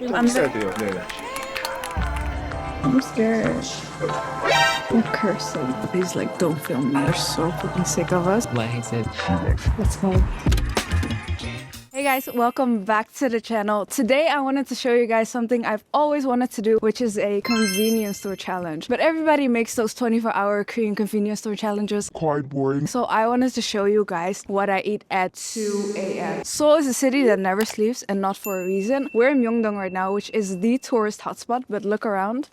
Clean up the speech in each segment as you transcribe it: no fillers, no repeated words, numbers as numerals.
좀 있어야 돼요. 네. I'm scared. They're cursing. Please, like, don't film me. They're so fucking sick of us. What he said. Let's go. Hey guys, welcome back to the channel. Today I wanted to show you guys something I've always wanted to do, which is a convenience store challenge. But everybody makes those 24-hour Korean convenience store challenges Quite boring. So I wanted to show you guys what I eat at 2 a.m. Seoul is a city that never sleeps, and not for a reason. We're in Myeongdong right now, which is the tourist hotspot, but look around.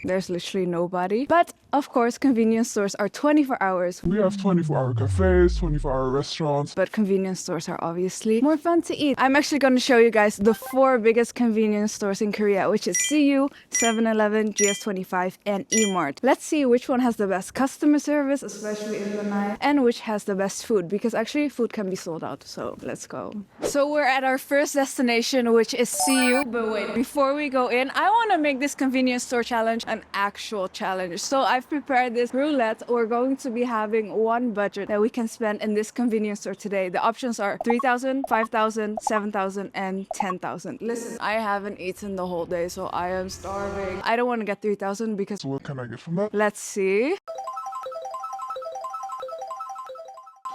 There's literally nobody. But of course, convenience stores are 24 hours. We have 24-hour cafes, 24-hour restaurants. But convenience stores are obviously more fun to eat. I'm actually going to show you guys the 4 biggest convenience stores in Korea, which is CU, 7-Eleven, GS25, and E-Mart. Let's see which one has the best customer service, especially in the night, and which has the best food, because actually food can be sold out. So let's go. So we're at our first destination, which is CU. But wait, before we go in, I want to make this convenience store challenge an actual challenge. So I've prepared this roulette. We're going to be having one budget that we can spend in this convenience store today. The options are 3,000, 5,000, 7,000, and 10,000. Listen, I haven't eaten the whole day, so I am starving. I don't want to get 3,000 because... So what can I get from that? Let's see.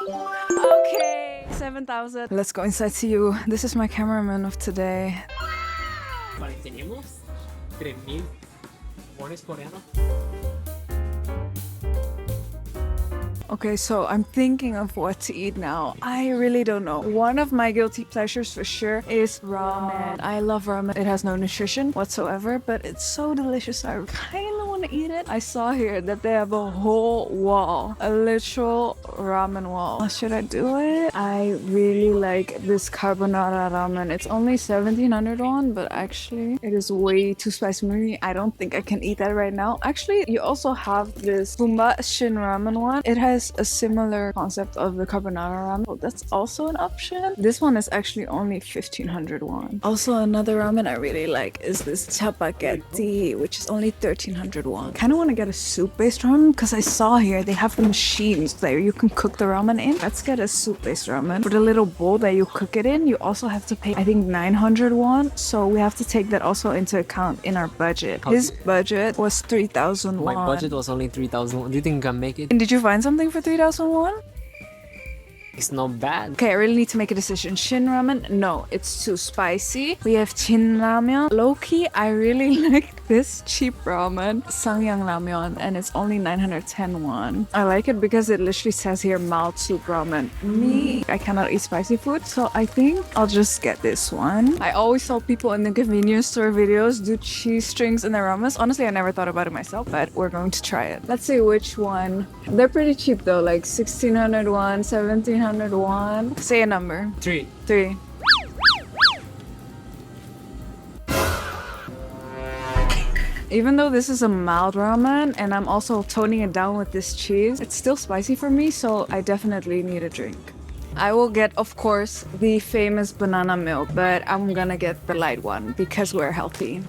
Okay, 7,000. Let's go inside to you. This is my cameraman of today. Vale, tenemos 3,000 wones coreanos. Okay, so I'm thinking of what to eat now. I really don't know. One of my guilty pleasures for sure is ramen. I love ramen. It has no nutrition whatsoever, but it's so delicious. I kind of want to eat it. I saw here that they have a whole wall, a literal ramen wall. Should I do it? I really like this carbonara ramen. It's only 1,700 won, but actually it is way too spicy for me. I don't think I can eat that right now. Actually, you also have this Bumba Shin ramen one. It has a similar concept of the carbonara ramen. Oh, that's also an option. This one is actually only 1,500 won. Also, another ramen I really like is this chapaghetti, which is only 1,300 won. Kind of want to get a soup-based ramen because I saw here they have the machines there you can cook the ramen in. Let's get a soup-based ramen. For the little bowl that you cook it in, you also have to pay, I think, 900 won. So we have to take that also into account in our budget. His budget was 3,000 won. My budget was only 3,000. Do you think I can make it? And did you find something for 3,000 won? It's not bad. Okay, I really need to make a decision. Shin ramen? No, it's too spicy. We have Chin ramen. Low-key, I really like this cheap ramen, Sangyang ramyeon, and it's only 910 won. I like it because it literally says here mild soup ramen. Me, I cannot eat spicy food, so I think I'll just get this one. I always saw people in the convenience store videos do cheese strings in their ramens. Honestly, I never thought about it myself, but we're going to try it. Let's see which one. They're pretty cheap though, like 1,600 won, 1,700 won. Say a number. 3. 3. Even though this is a mild ramen and I'm also toning it down with this cheese, it's still spicy for me, so I definitely need a drink. I will get, of course, the famous banana milk, but I'm gonna get the light one because we're healthy.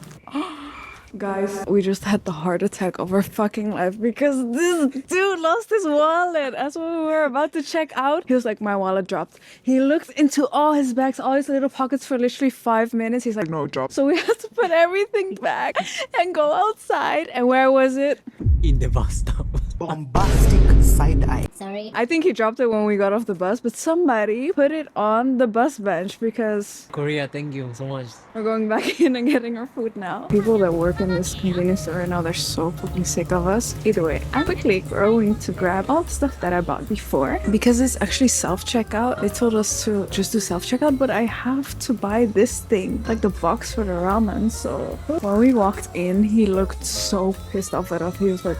Guys, we just had the heart attack of our fucking life because this dude lost his wallet. As we were about to check out, he was like, my wallet dropped. He looked into all his bags, all his little pockets for literally 5 minutes. He's like, No, drop. so we had to put everything back and go outside. And where was it? In the bus stop. Bombastic side eye. Sorry. I think he dropped it when we got off the bus, but somebody put it on the bus bench because Korea, thank you so much. we're going back in and getting our food now. People that work in this convenience store right now, they're so fucking sick of us. Either way, I'm quickly going to grab all the stuff that I bought before because it's actually self-checkout. They told us to just do self-checkout, but I have to buy this thing, like the box for the ramen. So when we walked in, he looked so pissed off at us. He was like,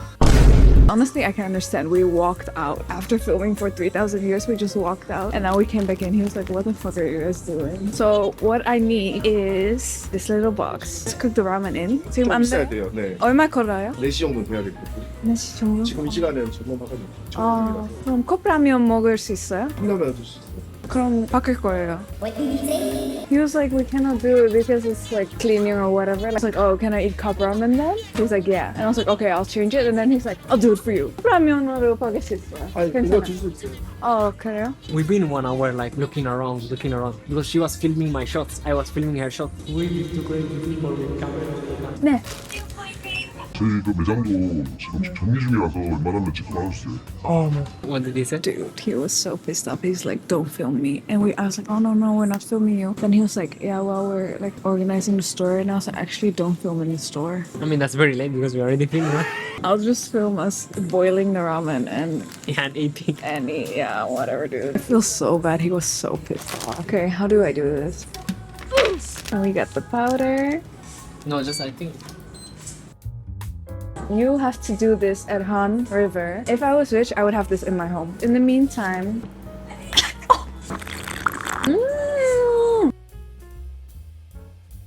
honestly, I can understand. We walked out after filming for 3,000 years. We just walked out and now we came back in. He was like, what the fuck are you guys doing? So what I need is this little box to cook the ramen in. 지금 좀 안 있어야 돼? 돼요. 네. 얼마 걸어요? 4시 정도 돼야 될 거고. 4시 정도? 지금 이 시간에는 전문하거든요. 아, 그럼 컵라면 먹을 수 있어요? 컵라면 드실 수 있어요. 그럼 바뀔 거예요. What did he say? He was like, we cannot do it because it's like cleaning or whatever. I was like, oh, can I eat cup ramen then? He was like, yeah. And I was like, okay, I'll change it. And then he's like, I'll do it for you. 라면으로 바뀔 수 있어요. 괜찮아. 어, 그래요? We've been 1 hour like looking around because she was filming my shots. I was filming her shot. We need to create people with camera. 네. 저희 그 매장도 지금 정리 중이라서 웬만하면 찍고 나와주세요. What did he say? Dude, he was so pissed off. He's like, don't film me. And I was like, oh, no, we're not filming you. Then he was like, yeah, well, we're like organizing the store. And I was like, actually, don't film in the store. I mean, that's very late because we already filmed, right? I'll just film us boiling the ramen and And eating. eat. Yeah, whatever, dude. I feel so bad. He was so pissed off. Okay, how do I do this? And we got the powder. No, just I think. You have to do this at Han River. If I was rich, I would have this in my home. In the meantime...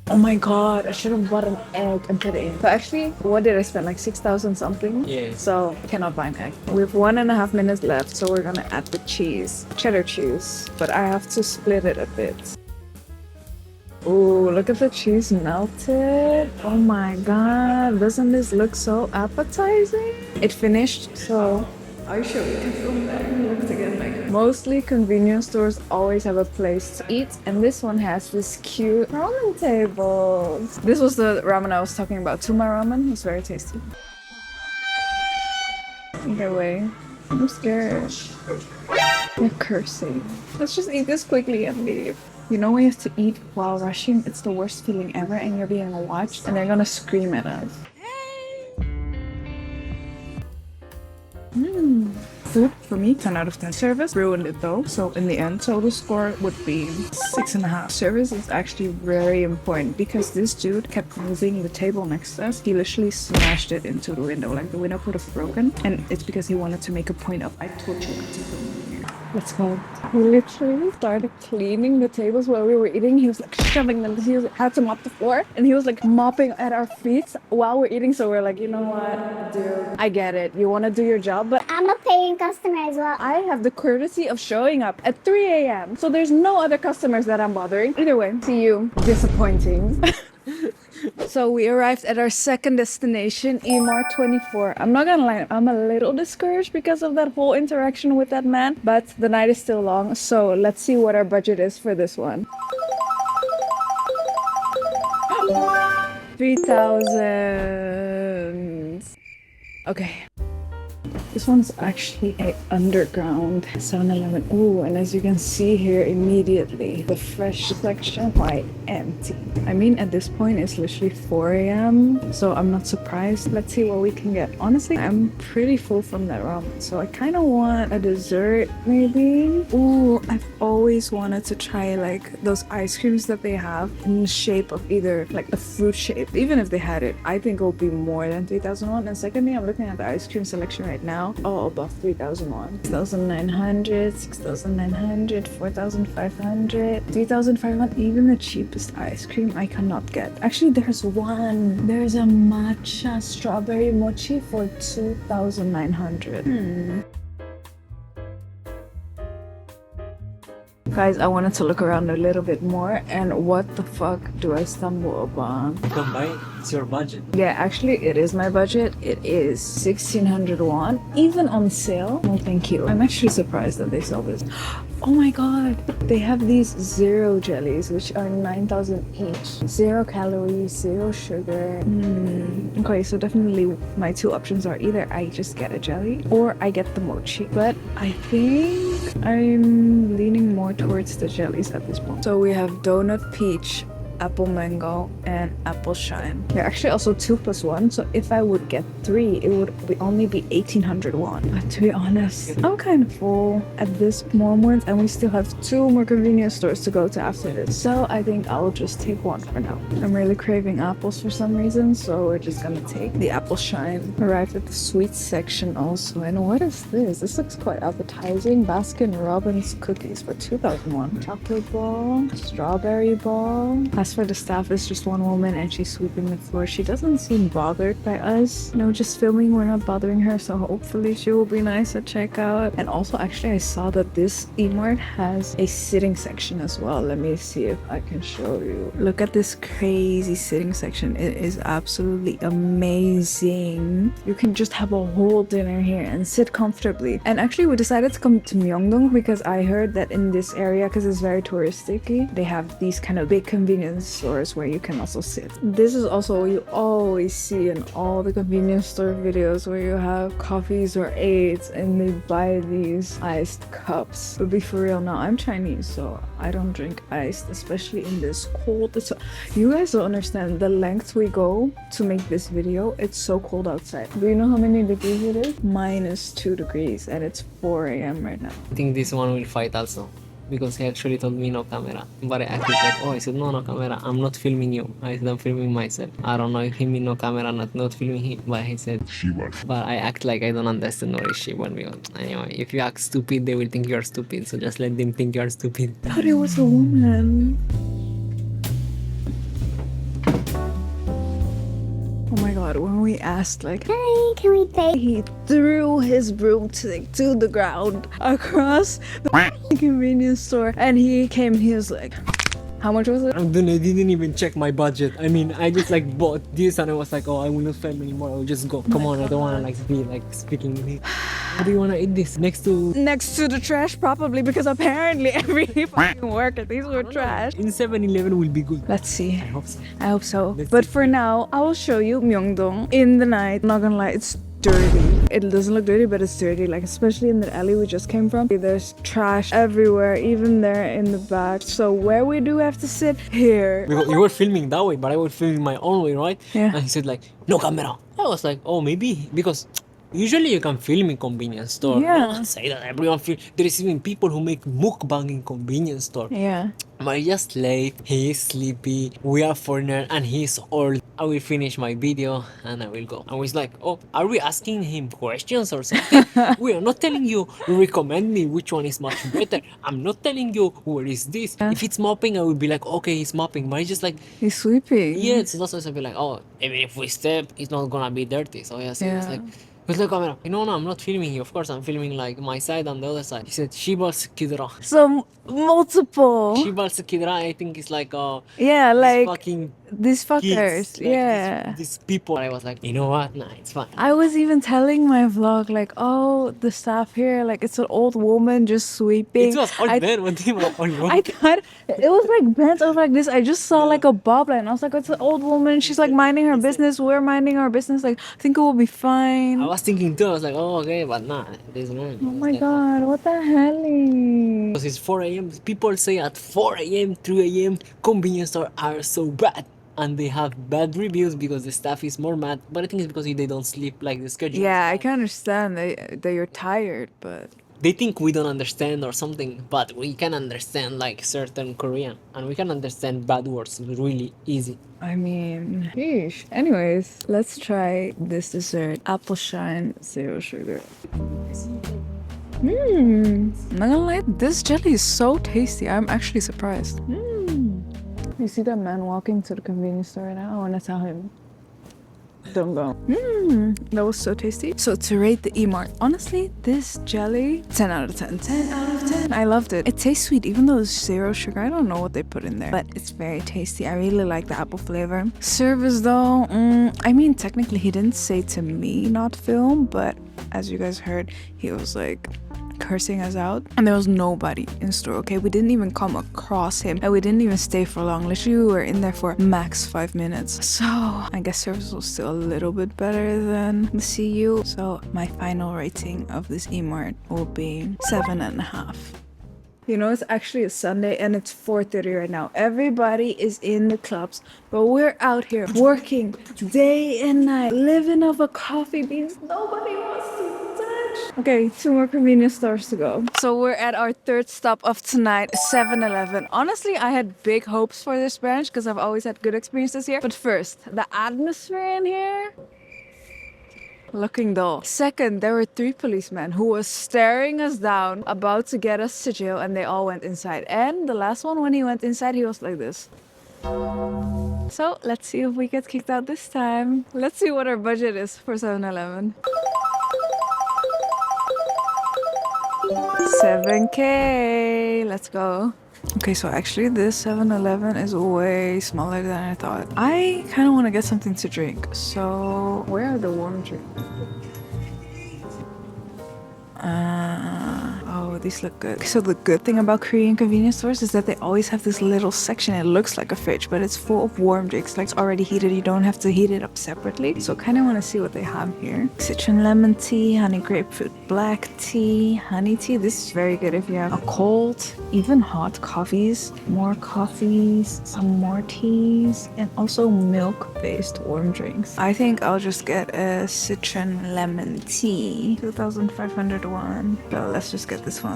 Oh my god, I should have bought an egg and put it in. So actually, what did I spend? Like 6,000 something? Yeah. So, I cannot buy an egg. We have 1.5 minutes left, so we're gonna add the cheese. Cheddar cheese. But I have to split it a bit. Ooh, look at the cheese melted. Oh my god, doesn't this look so appetizing? It finished, so... Are you sure we can film that? Look again, like... Mostly convenience stores always have a place to eat, and this one has this cute ramen table. This was the ramen I was talking about. Tuma ramen. It was very tasty. Either way, I'm scared. They're cursing. Let's just eat this quickly and leave. You know when you have to eat while rushing? It's the worst feeling ever, and you're being watched, and they're gonna scream at us. Food for me, 10 out of 10. Service ruined it though, so in the end, total score would be 6.5. Service is actually very important because this dude kept moving the table next to us. He literally smashed it into the window, like the window could have broken, and it's because he wanted to make a point of, I told you not to film here. Let's go. We literally started cleaning the tables while we were eating. He was like shoving them. He had to mop the floor, and he was like mopping at our feet while we're eating. So we're like, you know what, dude, I get it. You want to do your job, but I'm a paying customer as well. I have the courtesy of showing up at 3 a.m. So there's no other customers that I'm bothering. Either way, see you. Disappointing. So we arrived at our second destination, E-Mart24. I'm not gonna lie, I'm a little discouraged because of that whole interaction with that man, but the night is still long, so let's see what our budget is for this one. 3,000. Okay. This one's actually a underground 7-Eleven. Ooh, and as you can see here immediately, the fresh section quite empty. I mean, at this point it's literally 4 a.m. so I'm not surprised. Let's see what we can get. Honestly, I'm pretty full from that ramen, so I kind of want a dessert maybe. Ooh, I've always wanted to try like those ice creams that they have in the shape of either like a fruit shape. Even if they had it, I think it will be more than 3,001. And secondly, I'm looking at the ice cream selection right now. Oh, above 3,001. 6,900, 6,900, 4,500, 3,500. Even the cheapest ice cream I cannot get. Actually, there's one. There's a matcha strawberry mochi for 2,900. Guys, I wanted to look around a little bit more, and what the fuck do I stumble upon? Come by, it's your budget. Yeah, actually, it is my budget. It is 1,600 won, even on sale. No, thank you. I'm actually surprised that they sell this. Oh my god, they have these zero jellies, which are 9,000 each. 0 calories, 0 sugar. Okay, so definitely my two options are either I just get a jelly or I get the mochi. But I think I'm leaning more towards the jellies at this point. So we have donut peach, apple mango, and apple shine. They're actually also 2+1, so if I would get 3, it would only be 1,800 won. But to be honest, I'm kind of full at this moment, and we still have 2 more convenience stores to go to after this. So I think I'll just take one for now. I'm really craving apples for some reason, so we're just gonna take the apple shine. Arrived at the sweet section also, and what is this? This looks quite appetizing. Baskin Robbins cookies for 2,001. Chocolate ball, strawberry ball, has as for the staff, it's just one woman and she's sweeping the floor. She doesn't seem bothered by us. No, just filming. We're not bothering her, so hopefully she will be nice at checkout. And also, actually, I saw that this E-Mart has a sitting section as well. Let me see if I can show you. Look at this crazy sitting section. It is absolutely amazing. You can just have a whole dinner here and sit comfortably. And actually, we decided to come to Myeongdong because I heard that in this area, because it's very touristic, they have these kind of big convenience stores where you can also sit. This is also what you always see in all the convenience store videos where you have coffees or aids and they buy these iced cups. But be for real now, I'm Chinese, so I don't drink iced, especially in this cold. You guys don't understand the lengths we go to make this video. It's so cold outside. Do you know how many degrees it is? -2 degrees, and it's 4 a.m. right now. I think this one will fight also. Because he actually told me no camera. But I acted like, oh, I said no camera, I'm not filming you. I said I'm filming myself. I don't know if he mean no camera, not filming him. But he said 씨발. but I act like I don't understand what is Shiban because anyway, if you act stupid, they will think you're stupid. So just let them think you're stupid. I thought it was a woman. Oh my god, when we asked like, Hi, can we pay? he threw his broomstick to the ground across the convenience store and he came and he was like, how much was it? I didn't even check my budget. I mean, I just like bought this and I was like, oh, I will not film anymore. I will just go. Come on, I don't want to like be like speaking with you. How do you want to eat this? Next to the trash, probably, because apparently every fucking worker these were trash. in 7-Eleven will be good. Let's see. I hope so. I hope so. Let's But see. for now, I will show you Myeongdong in the night. Not gonna lie, it's dirty. It doesn't look dirty, but it's dirty. Like, especially in the alley we just came from. There's trash everywhere, even there in the back. So where we do have to sit? Here. Because you were filming that way, but I was filming my own way, right? Yeah. And he said like, no camera. I was like, oh, maybe because usually you can film in convenience store. Yeah. Don't say that everyone film. There is even people who make mukbang in convenience store. Yeah. But he's just late, he is sleepy, we are foreigner and he's old. I will finish my video and I will go. I was like, oh, are we asking him questions or something? We are not telling you, recommend me which one is much better. I'm not telling you where is this. If it's mopping, I would be like, okay, he's mopping. But it's just like, He's sleeping. yeah, it's not supposed to be like, oh, even if we step, it's not gonna be dirty. So yes, it's Yeah. like, with the camera, no, I'm not filming you. Of course, I'm filming like my side and the other side. He said, Shibal Kidra. So multiple. Shibal Kidra, I think it's like, Yeah, like fucking these fuckers. kids, like Yeah. these people. I was like, you know what? Nah, it's fine. I was even telling my vlog like, oh, the staff here, like it's an old woman just sweeping. It was all I, there. What do you mean? I thought it was like bent over like this. I just saw like a bob line. I was like, it's an old woman. She's like minding her business. We're minding our business. Like, I think it will be fine. I was thinking too. I was like, oh, okay, but nah, this one. Oh my god, what the hell? Because it's 4 a.m. People say at 4 a.m., 3 a.m., convenience stores are so bad. And they have bad reviews because the staff is more mad. But I think it's because they don't sleep like the schedule. Yeah, I can understand that you're tired, but They think we don't understand or something, but we can understand like certain Korean. And we can understand bad words really easy. I mean, sheesh. Anyways, let's try this dessert. Apple shine, zero sugar. Not gonna lie, this jelly is so tasty. I'm actually surprised. You see that man walking to the convenience store right now? I wanna tell him, don't go. That was so tasty. So to rate the E-Mart, honestly, this jelly, 10 out of 10. 10 out of 10. I loved it. It tastes sweet, even though it's zero sugar. I don't know what they put in there, but it's very tasty. I really like the apple flavor. Service though, I mean, technically he didn't say to me not film, but as you guys heard, he was like cursing us out, and there was nobody in store. Okay, we didn't even come across him and we didn't even stay for long. Literally we were in there for max 5 minutes, so I guess service was still a little bit better than the CU. So my final rating of this E-Mart will be 7.5. You know, it's actually a Sunday and it's 4:30 right now. Everybody is in the clubs, but we're out here working day and night, living off of coffee beans. Nobody wants to touch. Okay, 2 more convenience stores to go. So we're at our 3rd stop of tonight, 7-Eleven. Honestly, I had big hopes for this branch because I've always had good experiences here. But first, the atmosphere in here, looking dull. Second, there were 3 policemen who was staring us down, about to get us to jail, and they all went inside. And the last one, when he went inside, he was like this. So let's see if we get kicked out this time. Let's see what our budget is for 7-Eleven. 7K. Let's go. Okay, so actually this 7-Eleven is way smaller than I thought. I kind of want to get something to drink. So where are the warm drinks? Oh, these look good. So the good thing about Korean convenience stores is that they always have this little section. It looks like a fridge, but it's full of warm drinks. Like it's already heated. You don't have to heat it up separately. So kind of want to see what they have here. Citron lemon tea, honey grapefruit black tea, honey tea. This is very good if you have a cold, even hot coffees, more coffees, some more teas, and also milk-based warm drinks. I think I'll just get a citron lemon tea, 2,500 won. So let's just get this one.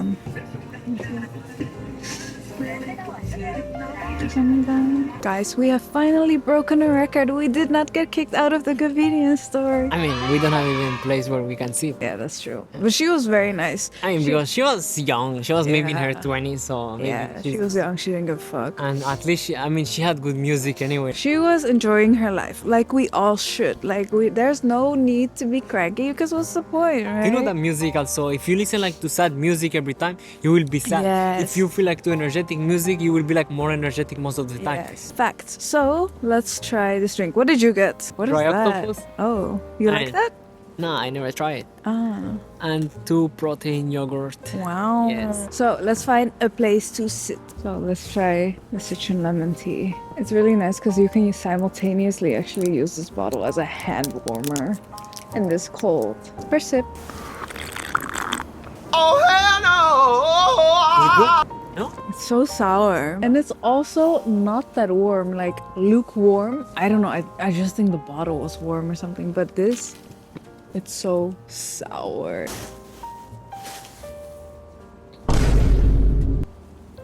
Guys, we have finally broken a record. We did not get kicked out of the convenience store. I mean, we don't have even a place where we can sit. Yeah, that's true. But she was very nice. I mean, because she was young. She was maybe in her Yeah. 20s, so maybe Yeah, she was young. She didn't give a fuck. And at least, she had good music anyway. She was enjoying her life, like we all should. There's no need to be cranky because what's the point, right? You know that music also, if you listen like to sad music every time, you will be sad. Yes. If you feel like to energetic music, you will be like more energetic most of the time. Yes, facts. So let's try this drink. What did you get? What is Dry that? octopus. Oh, you like that? No, I never tried it. Ah, And 2 protein yogurt. wow. Yes. So let's find a place to sit. So let's try the citron lemon tea. It's really nice because you can simultaneously actually use this bottle as a hand warmer in this cold. First sip. Is it good? No? It's so sour. And it's also not that warm, like lukewarm. I don't know, I just think the bottle was warm or something, but this, it's so sour.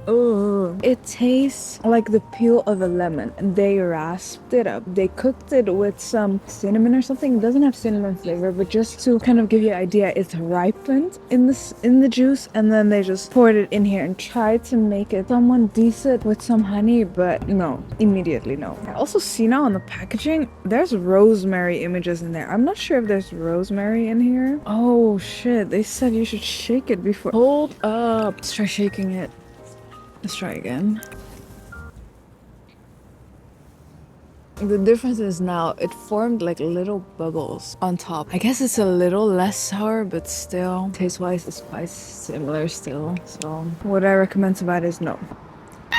Oh, it tastes like the peel of a lemon, and they rasped it up. They cooked it with some cinnamon or something. It doesn't have cinnamon flavor, but just to kind of give you an idea, it's ripened in the juice, and then they just poured it in here and tried to make it somewhat decent with some honey, but no, immediately no. I also see now on the packaging, there's rosemary images in there. I'm not sure if there's rosemary in here. Oh shit, they said you should shake it before. Hold up, let's try shaking it. Let's try again. The difference is now it formed like little bubbles on top. I guess it's a little less sour, but still, taste-wise, it's quite similar still. So what I recommend to buy is no.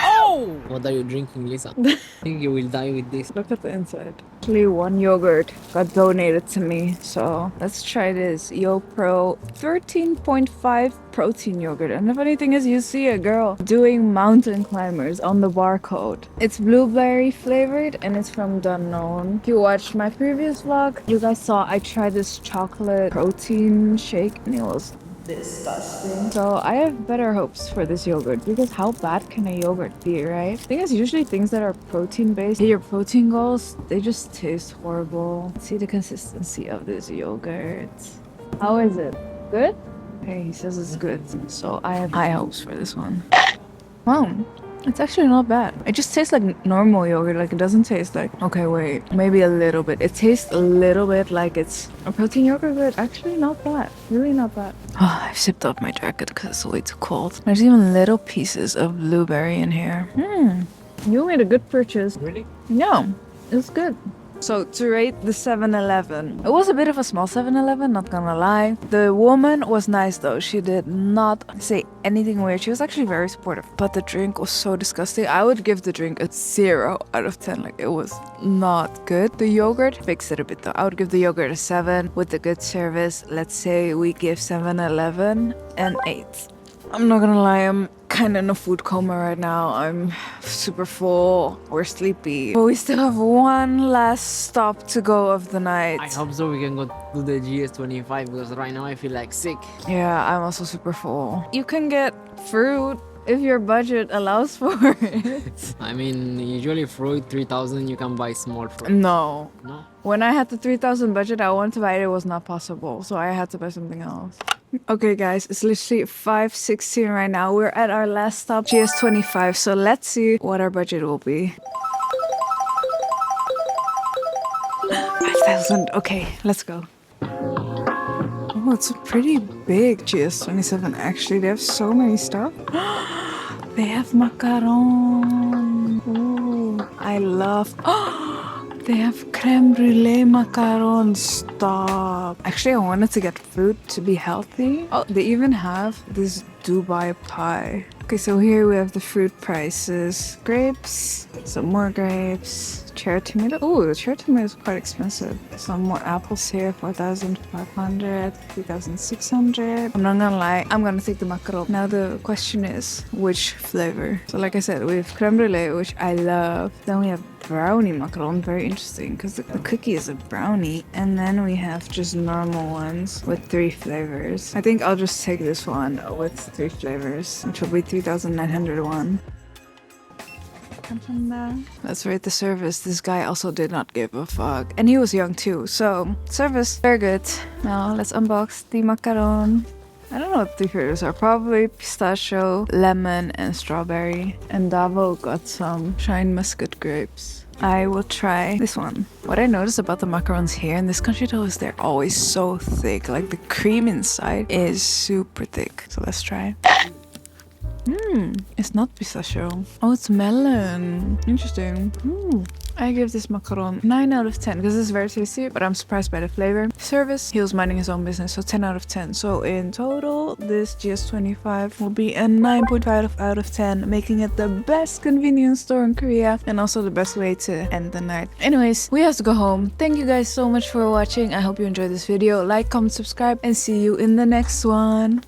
Oh! What are you drinking, Lisa? I think you will die with this. Look at the inside. Actually, one yogurt got donated to me, so let's try this YoPro 13.5 protein yogurt. And the funny thing is, you see a girl doing mountain climbers on the barcode. It's blueberry flavored and it's from Danone. If you watched my previous vlog, you guys saw I tried this chocolate protein shake and it was disgusting. So I have better hopes for this yogurt because how bad can a yogurt be, right? I think it's usually things that are protein based. Your protein goals, they just taste horrible. See the consistency of this yogurt. How is it? Good? Okay, he says it's good. So I have high hopes for this one. Wow. It's actually not bad. It just tastes like normal yogurt. Like it doesn't taste like, okay, wait, maybe a little bit. It tastes a little bit like it's a protein yogurt, but actually not bad. Really not bad. Oh, I've zipped up my jacket because it's way too cold. There's even little pieces of blueberry in here. You made a good purchase. Really? Yeah, it's good. So to rate the 7-Eleven, it was a bit of a small 7-Eleven, not gonna lie. The woman was nice though. She did not say anything weird. She was actually very supportive. But the drink was so disgusting. I would give the drink a 0 out of 10. Like it was not good. The yogurt fixed it a bit though. I would give the yogurt a 7 with the good service. Let's say we give 7-Eleven an 8. I'm not gonna lie, I'm kind of in a food coma right now. I'm super full. We're sleepy. But we still have one last stop to go of the night. I hope so we can go to the GS25 because right now I feel like sick. Yeah, I'm also super full. You can get fruit if your budget allows for it. I mean, usually fruit 3,000 you can buy small fruit. No. No? When I had the 3,000 budget, I wanted to buy it. It was not possible. So I had to buy something else. Okay guys, it's literally 5:16 right now. We're at our last stop, GS25. So let's see what our budget will be. 5,000. Okay, let's go. Oh, it's a pretty big GS27 actually. They have so many stuff. They have macaron. Ooh, I love. They have creme brulee macarons. Stop. Actually, I wanted to get fruit to be healthy. Oh, they even have this Dubai pie. Okay, so here we have the fruit prices. Grapes, some more grapes. Cherry tomato. Oh, the cherry tomato is quite expensive. Some more apples here, 4,500, 3,600. I'm not gonna lie, I'm gonna take the macaron. Now the question is, which flavor? So like I said, we have creme brulee, which I love. Then we have brownie macaron, very interesting because the cookie is a brownie. And then we have just normal ones with 3 flavors. I think I'll just take this one with 3 flavors, which will be 3,901. Let's rate the service. This guy also did not give a fuck. And he was young too, so service, very good. Now let's unbox the macaron. I don't know what the flavors are. Probably pistachio, lemon, and strawberry. And Davo got some shine muscat grapes. I will try this one. What I noticed about the macarons here in this country though is they're always so thick. Like the cream inside is super thick. So let's try. It's not pistachio. Oh, it's melon. Interesting. I give this macaron 9 out of 10 because it's very tasty, but I'm surprised by the flavor. Service, he was minding his own business, so 10 out of 10. So in total, this GS25 will be a 9.5 out of 10, making it the best convenience store in Korea and also the best way to end the night. Anyways, we have to go home. Thank you guys so much for watching. I hope you enjoyed this video. Like, comment, subscribe, and see you in the next one.